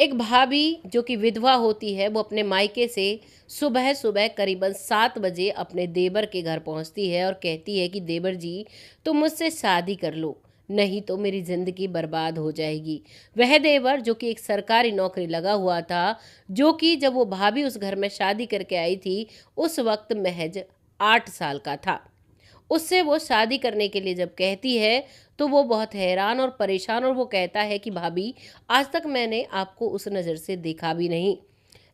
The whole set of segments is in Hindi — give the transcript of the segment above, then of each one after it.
एक भाभी जो कि विधवा होती है, वो अपने मायके से सुबह सुबह करीबन 7 बजे अपने देवर के घर पहुंचती है और कहती है कि देवर जी, तुम मुझसे शादी कर लो, नहीं तो मेरी जिंदगी बर्बाद हो जाएगी। वह देवर जो कि एक सरकारी नौकरी लगा हुआ था, जो कि जब वो भाभी उस घर में शादी करके आई थी, उस वक्त महज 8 साल का था। उससे वो शादी करने के लिए जब कहती है, तो वो बहुत हैरान और परेशान, और वो कहता है कि भाभी, आज तक मैंने आपको उस नज़र से देखा भी नहीं।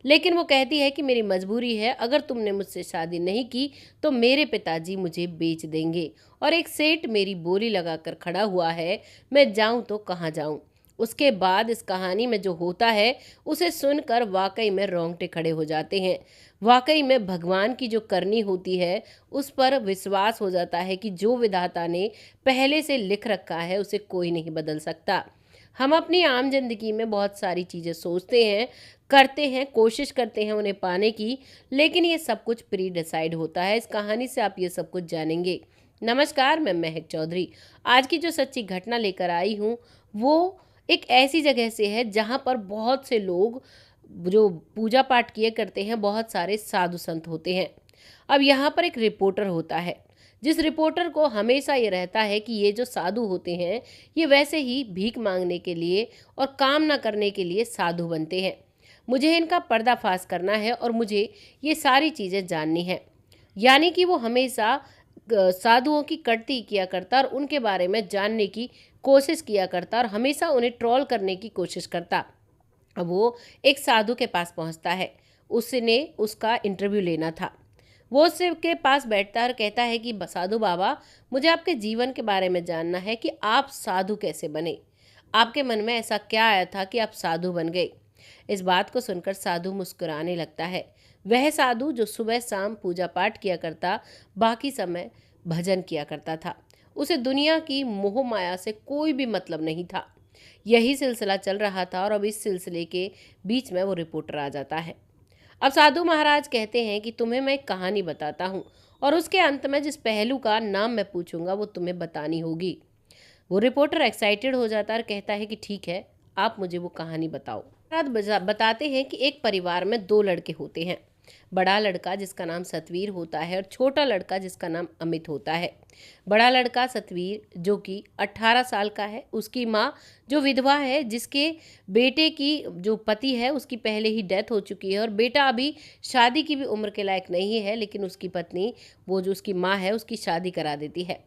लेकिन वो कहती है कि मेरी मजबूरी है, अगर तुमने मुझसे शादी नहीं की तो मेरे पिताजी मुझे बेच देंगे, और एक सेठ मेरी बोली लगाकर खड़ा हुआ है, मैं जाऊं तो कहाँ जाऊं। उसके बाद इस कहानी में जो होता है, उसे सुनकर वाकई में रोंगटे खड़े हो जाते हैं। वाकई में भगवान की जो करनी होती है, उस पर विश्वास हो जाता है कि जो विधाता ने पहले से लिख रखा है उसे कोई नहीं बदल सकता। हम अपनी आम जिंदगी में बहुत सारी चीज़ें सोचते हैं, करते हैं, कोशिश करते हैं उन्हें पाने की, लेकिन ये सब कुछ प्री डिसाइड होता है। इस कहानी से आप ये सब कुछ जानेंगे। नमस्कार, मैं महक चौधरी। आज की जो सच्ची घटना लेकर आई हूँ, वो एक ऐसी जगह से है जहाँ पर बहुत से लोग जो पूजा पाठ किए करते हैं, बहुत सारे साधु संत होते हैं। अब यहाँ पर एक रिपोर्टर होता है, जिस रिपोर्टर को हमेशा ये रहता है कि ये जो साधु होते हैं, ये वैसे ही भीख मांगने के लिए और काम ना करने के लिए साधु बनते हैं। मुझे इनका पर्दाफाश करना है और मुझे ये सारी चीज़ें जाननी है। यानी कि वो हमेशा साधुओं की कटती किया करता और उनके बारे में जानने की कोशिश किया करता और हमेशा उन्हें ट्रोल करने की कोशिश करता। अब वो एक साधु के पास पहुंचता है, उसने उसका इंटरव्यू लेना था। वो उससे के पास बैठता है और कहता है कि साधु बाबा, मुझे आपके जीवन के बारे में जानना है कि आप साधु कैसे बने, आपके मन में ऐसा क्या आया था कि आप साधु बन गए। इस बात को सुनकर साधु मुस्कुराने लगता है। वह साधु जो सुबह शाम पूजा पाठ किया करता, बाकी समय भजन किया करता था, उसे दुनिया की मोह माया से कोई भी मतलब नहीं था। यही सिलसिला चल रहा था और अब इस सिलसिले के बीच में वो रिपोर्टर आ जाता है। अब साधु महाराज कहते हैं कि तुम्हें मैं एक कहानी बताता हूँ, और उसके अंत में जिस पहलू का नाम मैं पूछूंगा वो तुम्हें बतानी होगी। वो रिपोर्टर एक्साइटेड हो जाता है और कहता है कि ठीक है, आप मुझे वो कहानी बताओ। बताते हैं कि एक परिवार में दो लड़के होते हैं। बड़ा लड़का जिसका नाम सतवीर होता है और छोटा लड़का जिसका नाम अमित होता है। बड़ा लड़का सतवीर जो कि 18 साल का है, उसकी माँ जो विधवा है, जिसके बेटे की जो पति है उसकी पहले ही डेथ हो चुकी है और बेटा अभी शादी की भी उम्र के लायक नहीं है, लेकिन उसकी पत्नी, वो जो उसकी माँ है, उसकी शादी करा देती है।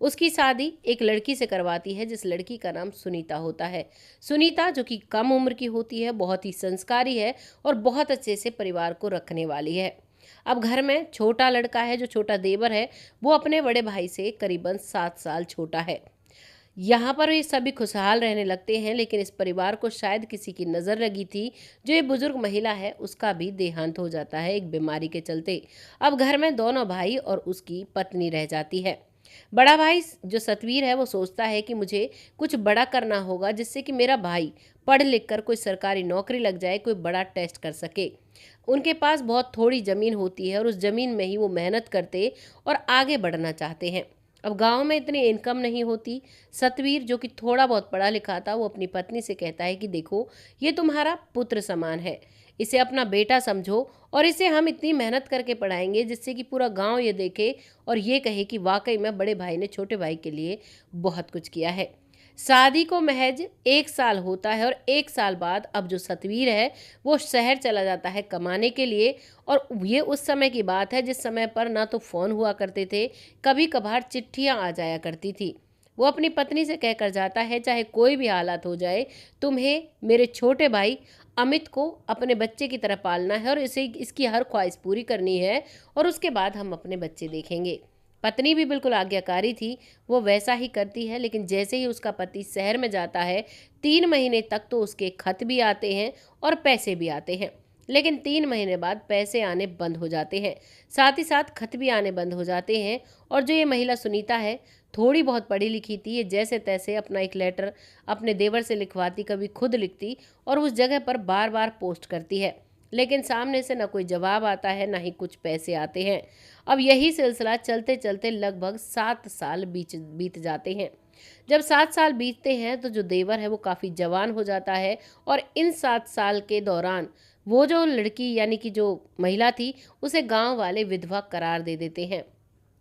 उसकी शादी एक लड़की से करवाती है जिस लड़की का नाम सुनीता होता है। सुनीता जो कि कम उम्र की होती है, बहुत ही संस्कारी है और बहुत अच्छे से परिवार को रखने वाली है। अब घर में छोटा लड़का है, जो छोटा देवर है, वो अपने बड़े भाई से करीबन 7 साल छोटा है। यहाँ पर ये सभी खुशहाल रहने लगते हैं, लेकिन इस परिवार को शायद किसी की नज़र लगी थी। जो ये बुजुर्ग महिला है उसका भी देहांत हो जाता है एक बीमारी के चलते। अब घर में दोनों भाई और उसकी पत्नी रह जाती है। बड़ा भाई जो सतवीर है, वो सोचता है कि मुझे कुछ बड़ा करना होगा, जिससे कि मेरा भाई पढ़ लिख कर कोई सरकारी नौकरी लग जाए, कोई बड़ा टेस्ट कर सके। उनके पास बहुत थोड़ी ज़मीन होती है और उस ज़मीन में ही वो मेहनत करते और आगे बढ़ना चाहते हैं। अब गांव में इतनी इनकम नहीं होती। सतवीर जो कि थोड़ा बहुत पढ़ा लिखा था, वो अपनी पत्नी से कहता है कि देखो, ये तुम्हारा पुत्र समान है, इसे अपना बेटा समझो और इसे हम इतनी मेहनत करके पढ़ाएंगे जिससे कि पूरा गांव ये देखे और ये कहे कि वाकई में बड़े भाई ने छोटे भाई के लिए बहुत कुछ किया है। शादी को महज 1 साल होता है और 1 साल बाद अब जो सतवीर है वो शहर चला जाता है कमाने के लिए। और ये उस समय की बात है जिस समय पर ना तो फ़ोन हुआ करते थे, कभी कभार चिट्ठियाँ आ जाया करती थी। वो अपनी पत्नी से कहकर जाता है, चाहे कोई भी हालात हो जाए, तुम्हें मेरे छोटे भाई अमित को अपने बच्चे की तरह पालना है और इसे इसकी हर ख्वाहिश पूरी करनी है, और उसके बाद हम अपने बच्चे देखेंगे। पत्नी भी बिल्कुल आज्ञाकारी थी, वो वैसा ही करती है। लेकिन जैसे ही उसका पति शहर में जाता है, 3 महीने तक तो उसके खत भी आते हैं और पैसे भी आते हैं, लेकिन 3 महीने बाद पैसे आने बंद हो जाते हैं, साथ ही साथ खत भी आने बंद हो जाते हैं। और जो ये महिला सुनीता है, थोड़ी बहुत पढ़ी लिखी थी, ये जैसे तैसे अपना एक लेटर अपने देवर से लिखवाती, कभी खुद लिखती और उस जगह पर बार बार पोस्ट करती है, लेकिन सामने से ना कोई जवाब आता है, ना ही कुछ पैसे आते हैं। अब यही सिलसिला चलते चलते लगभग 7 साल बीत जाते हैं। जब 7 साल बीतते हैं तो जो देवर है वो काफ़ी जवान हो जाता है और इन 7 साल के दौरान वो जो लड़की यानी कि जो महिला थी उसे गांव वाले विधवा करार दे देते हैं।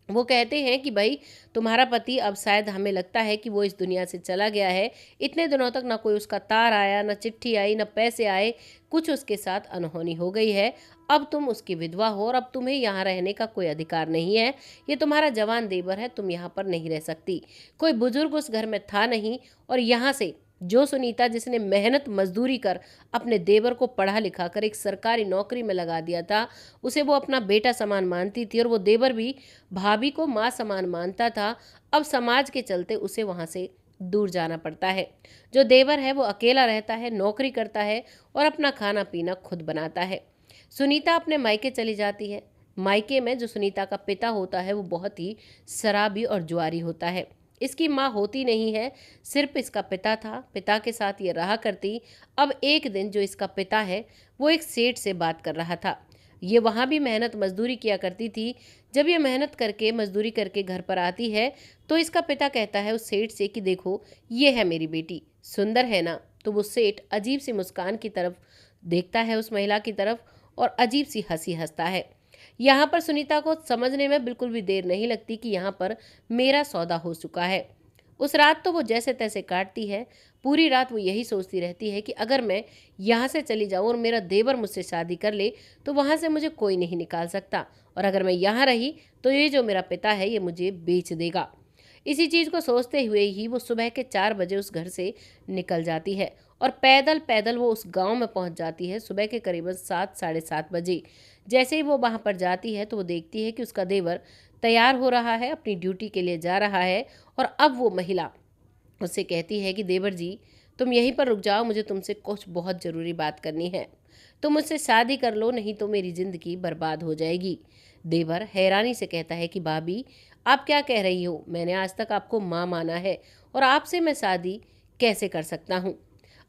वो कहते हैं कि भाई तुम्हारा पति अब शायद हमें लगता है कि वो इस दुनिया से चला गया है। इतने दिनों तक ना कोई उसका तार आया, ना चिट्ठी आई, ना पैसे आए, कुछ उसके साथ अनहोनी हो गई है। अब तुम उसकी विधवा हो और अब तुम्हें यहाँ रहने का कोई अधिकार नहीं है। ये तुम्हारा जवान देवर है, तुम यहाँ पर नहीं रह सकती। कोई बुजुर्ग उस घर में था नहीं और यहाँ से जो सुनीता जिसने मेहनत मजदूरी कर अपने देवर को पढ़ा लिखा कर एक सरकारी नौकरी में लगा दिया था, उसे वो अपना बेटा समान मानती थी और वो देवर भी भाभी को माँ समान मानता था। अब समाज के चलते उसे वहाँ से दूर जाना पड़ता है। जो देवर है वो अकेला रहता है, नौकरी करता है और अपना खाना पीना खुद बनाता है। सुनीता अपने मायके चली जाती है। मायके में जो सुनीता का पिता होता है वो बहुत ही शराबी और जुआरी होता है। इसकी माँ होती नहीं है, सिर्फ इसका पिता था। पिता के साथ ये रहा करती। अब एक दिन जो इसका पिता है वो एक सेठ से बात कर रहा था। ये वहाँ भी मेहनत मजदूरी किया करती थी। जब ये मेहनत करके मजदूरी करके घर पर आती है तो इसका पिता कहता है उस सेठ से कि देखो ये है मेरी बेटी, सुंदर है ना। तो वो सेठ अजीब सी मुस्कान की तरफ देखता है, उस महिला की तरफ, और अजीब सी हंसी हंसता है। यहाँ पर सुनीता को समझने में बिल्कुल भी देर नहीं लगती कि यहाँ पर मेरा सौदा हो चुका है। उस रात तो वो जैसे तैसे काटती है। पूरी रात वो यही सोचती रहती है कि अगर मैं यहाँ से चली जाऊँ और मेरा देवर मुझसे शादी कर ले तो वहाँ से मुझे कोई नहीं निकाल सकता, और अगर मैं यहाँ रही तो ये जो मेरा पिता है ये मुझे बेच देगा। इसी चीज़ को सोचते हुए ही वो सुबह के 4 बजे उस घर से निकल जाती है और पैदल पैदल वो उस गांव में पहुंच जाती है सुबह के करीबन 7 साढ़े 7 बजे। जैसे ही वो वहां पर जाती है तो वो देखती है कि उसका देवर तैयार हो रहा है, अपनी ड्यूटी के लिए जा रहा है। और अब वो महिला उससे कहती है कि देवर जी तुम यहीं पर रुक जाओ, मुझे तुमसे कुछ बहुत ज़रूरी बात करनी है। तुम मुझसे शादी कर लो, नहीं तो मेरी ज़िंदगी बर्बाद हो जाएगी। देवर हैरानी से कहता है कि भाभी आप क्या कह रही हो, मैंने आज तक आपको माँ माना है और आपसे मैं शादी कैसे कर सकता हूँ।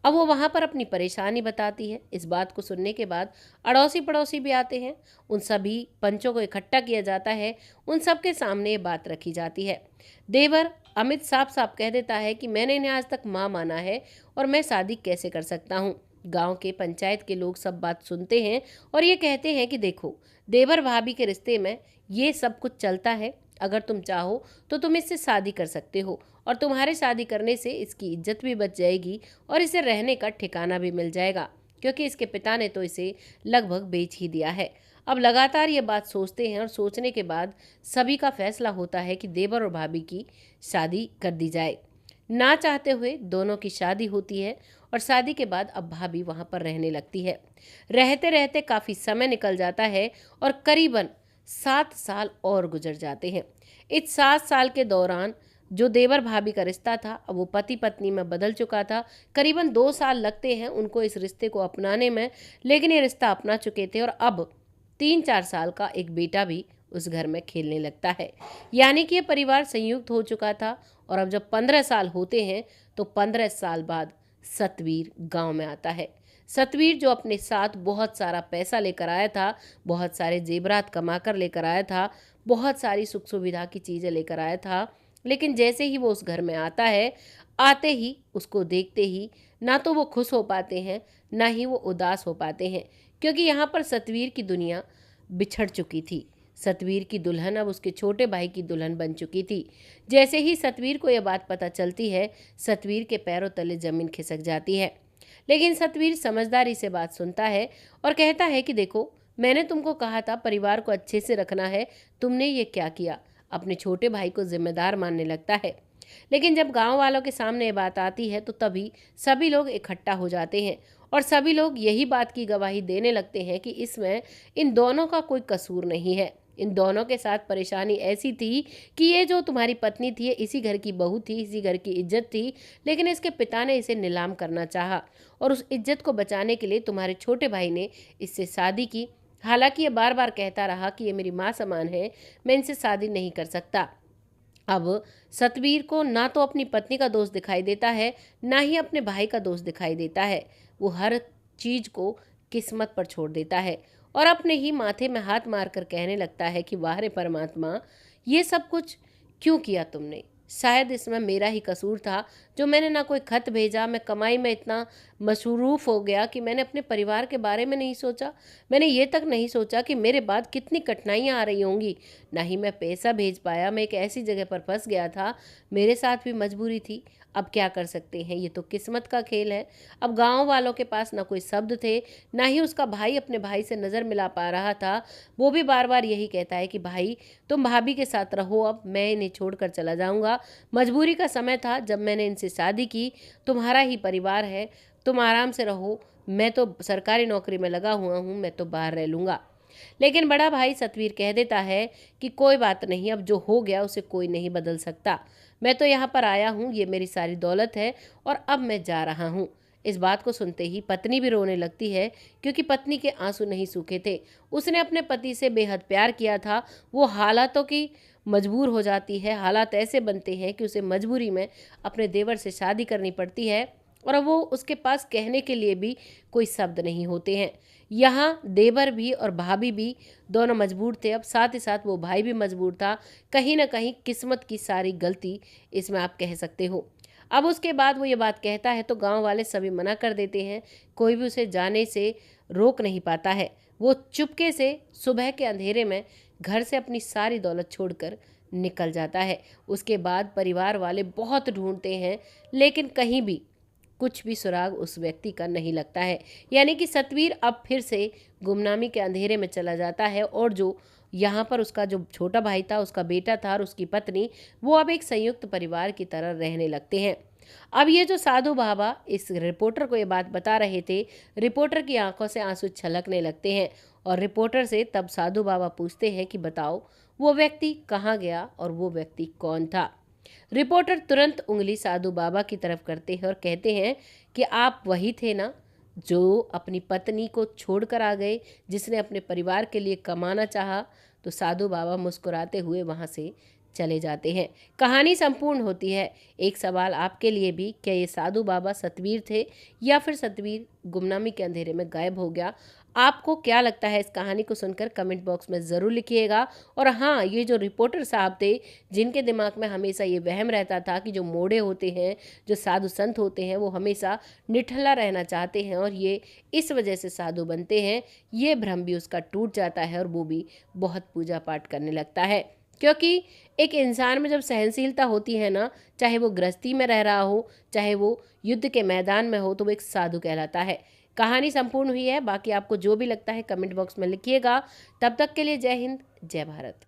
अब वो वहाँ पर अपनी परेशानी बताती है। इस बात को सुनने के बाद अड़ोसी पड़ोसी भी आते हैं। उन सभी पंचों को इकट्ठा किया जाता है। उन सब के सामने ये बात रखी जाती है। देवर अमित साफ साफ कह देता है कि मैंने इन्हें आज तक माँ माना है और मैं शादी कैसे कर सकता हूँ। गांव के पंचायत के लोग सब बात सुनते हैं और ये कहते हैं कि देखो देवर भाभी के रिश्ते में ये सब कुछ चलता है। अगर तुम चाहो तो तुम इससे शादी कर सकते हो और तुम्हारे शादी करने से इसकी इज्जत भी बच जाएगी और इसे रहने का ठिकाना भी मिल जाएगा, क्योंकि इसके पिता ने तो इसे लगभग बेच ही दिया है। अब लगातार ये बात सोचते हैं और सोचने के बाद सभी का फैसला होता है कि देवर और भाभी की शादी कर दी जाए। ना चाहते हुए दोनों की शादी होती है और शादी के बाद अब भाभी वहाँ पर रहने लगती है। रहते रहते काफ़ी समय निकल जाता है और करीबन 7 साल और गुजर जाते हैं। इस 7 साल के दौरान जो देवर भाभी का रिश्ता था अब वो पति पत्नी में बदल चुका था। करीबन 2 साल लगते हैं उनको इस रिश्ते को अपनाने में, लेकिन ये रिश्ता अपना चुके थे और अब 3-4 साल का एक बेटा भी उस घर में खेलने लगता है। यानी कि ये परिवार संयुक्त हो चुका था। और अब जब 15 साल होते हैं तो 15 साल बाद सतवीर गांव में आता है। सतवीर जो अपने साथ बहुत सारा पैसा लेकर आया था, बहुत सारे जेवरात कमा कर लेकर आया था, बहुत सारी सुख सुविधा की चीज़ें लेकर आया था, लेकिन जैसे ही वो उस घर में आता है, आते ही उसको देखते ही ना तो वो खुश हो पाते हैं ना ही वो उदास हो पाते हैं, क्योंकि यहाँ पर सतवीर की दुनिया बिछड़ चुकी थी। सतवीर की दुल्हन अब उसके छोटे भाई की दुल्हन बन चुकी थी। जैसे ही सतवीर को यह बात पता चलती है, सतवीर के पैरों तले जमीन खिसक जाती है। लेकिन सतवीर समझदारी से बात सुनता है और कहता है कि देखो मैंने तुमको कहा था परिवार को अच्छे से रखना है, तुमने ये क्या किया। अपने छोटे भाई को जिम्मेदार मानने लगता है। लेकिन जब गांव वालों के सामने ये बात आती है तो तभी सभी लोग इकट्ठा हो जाते हैं और सभी लोग यही बात की गवाही देने लगते हैं कि इसमें इन दोनों का कोई कसूर नहीं है। इन दोनों के साथ परेशानी ऐसी थी कि ये जो तुम्हारी पत्नी थी इसी घर की बहू थी, इसी घर की इज्जत थी, लेकिन इसके पिता ने इसे नीलाम करना चाहा और उस इज्जत को बचाने के लिए तुम्हारे छोटे भाई ने इससे शादी की। हालांकि ये बार बार कहता रहा कि ये मेरी माँ समान है, मैं इनसे शादी नहीं कर सकता। अब सतवीर को ना तो अपनी पत्नी का दोष दिखाई देता है ना ही अपने भाई का दोष दिखाई देता है। वो हर चीज़ को किस्मत पर छोड़ देता है और अपने ही माथे में हाथ मारकर कहने लगता है कि वाह रे परमात्मा, ये सब कुछ क्यों किया तुमने। शायद इसमें मेरा ही कसूर था, जो मैंने ना कोई खत भेजा। मैं कमाई में इतना मसरूफ़ हो गया कि मैंने अपने परिवार के बारे में नहीं सोचा। मैंने ये तक नहीं सोचा कि मेरे बाद कितनी कठिनाइयाँ आ रही होंगी। ना ही मैं पैसा भेज पाया। मैं एक ऐसी जगह पर फंस गया था, मेरे साथ भी मजबूरी थी। अब क्या कर सकते हैं, ये तो किस्मत का खेल है। अब गांव वालों के पास ना कोई शब्द थे, ना ही उसका भाई अपने भाई से नज़र मिला पा रहा था। वो भी बार बार यही कहता है कि भाई तुम भाभी के साथ रहो, अब मैं इन्हें छोड़कर चला जाऊंगा। मजबूरी का समय था जब मैंने इनसे शादी की। तुम्हारा ही परिवार है, तुम आराम से रहो। मैं तो सरकारी नौकरी में लगा हुआ हूँ, मैं तो बाहर रह लूँगा। लेकिन बड़ा भाई सतवीर कह देता है कि कोई बात नहीं, अब जो हो गया उसे कोई नहीं बदल सकता। मैं तो यहाँ पर आया हूँ, ये मेरी सारी दौलत है और अब मैं जा रहा हूँ। इस बात को सुनते ही पत्नी भी रोने लगती है, क्योंकि पत्नी के आंसू नहीं सूखे थे। उसने अपने पति से बेहद प्यार किया था। वो हालातों की मजबूर हो जाती है। हालात ऐसे बनते हैं कि उसे मजबूरी में अपने देवर से शादी करनी पड़ती है और अब वो उसके पास कहने के लिए भी कोई शब्द नहीं होते हैं। यहाँ देवर भी और भाभी भी दोनों मजबूर थे। अब साथ ही साथ वो भाई भी मजबूर था। कहीं ना कहीं किस्मत की सारी गलती इसमें आप कह सकते हो। अब उसके बाद वो ये बात कहता है तो गांव वाले सभी मना कर देते हैं। कोई भी उसे जाने से रोक नहीं पाता है। वो चुपके से सुबह के अंधेरे में घर से अपनी सारी दौलत छोड़कर निकल जाता है। उसके बाद परिवार वाले बहुत ढूंढते हैं, लेकिन कहीं भी कुछ भी सुराग उस व्यक्ति का नहीं लगता है। यानी कि सतवीर अब फिर से गुमनामी के अंधेरे में चला जाता है और जो यहाँ पर उसका जो छोटा भाई था, उसका बेटा था और उसकी पत्नी, वो अब एक संयुक्त परिवार की तरह रहने लगते हैं। अब ये जो साधु बाबा इस रिपोर्टर को ये बात बता रहे थे, रिपोर्टर की आंखों से आंसू छलकने लगते हैं और रिपोर्टर से तब साधु बाबा पूछते हैं कि बताओ वो व्यक्ति कहाँ गया और वो व्यक्ति कौन था। रिपोर्टर तुरंत उंगली साधु बाबा की तरफ करते हैं और कहते हैं कि आप वही थे ना, जो अपनी पत्नी को छोड़कर आ गए, जिसने अपने परिवार के लिए कमाना चाहा। तो साधु बाबा मुस्कुराते हुए वहाँ से चले जाते हैं। कहानी संपूर्ण होती है। एक सवाल आपके लिए भी, क्या ये साधु बाबा सतवीर थे या फिर सतवीर गुमनामी के अंधेरे में गायब हो गया? आपको क्या लगता है? इस कहानी को सुनकर कमेंट बॉक्स में ज़रूर लिखिएगा। और हाँ, ये जो रिपोर्टर साहब थे, जिनके दिमाग में हमेशा ये वहम रहता था कि जो मोड़े होते हैं, जो साधु संत होते हैं, वो हमेशा निठल्ला रहना चाहते हैं और ये इस वजह से साधु बनते हैं, ये भ्रम भी उसका टूट जाता है और वो भी बहुत पूजा पाठ करने लगता है। क्योंकि एक इंसान में जब सहनशीलता होती है ना, चाहे वो गृहस्थी में रह रहा हो, चाहे वो युद्ध के मैदान में हो, तो वो एक साधु कहलाता है। कहानी संपूर्ण हुई है। बाकी आपको जो भी लगता है कमेंट बॉक्स में लिखिएगा। तब तक के लिए जय हिंद, जय भारत।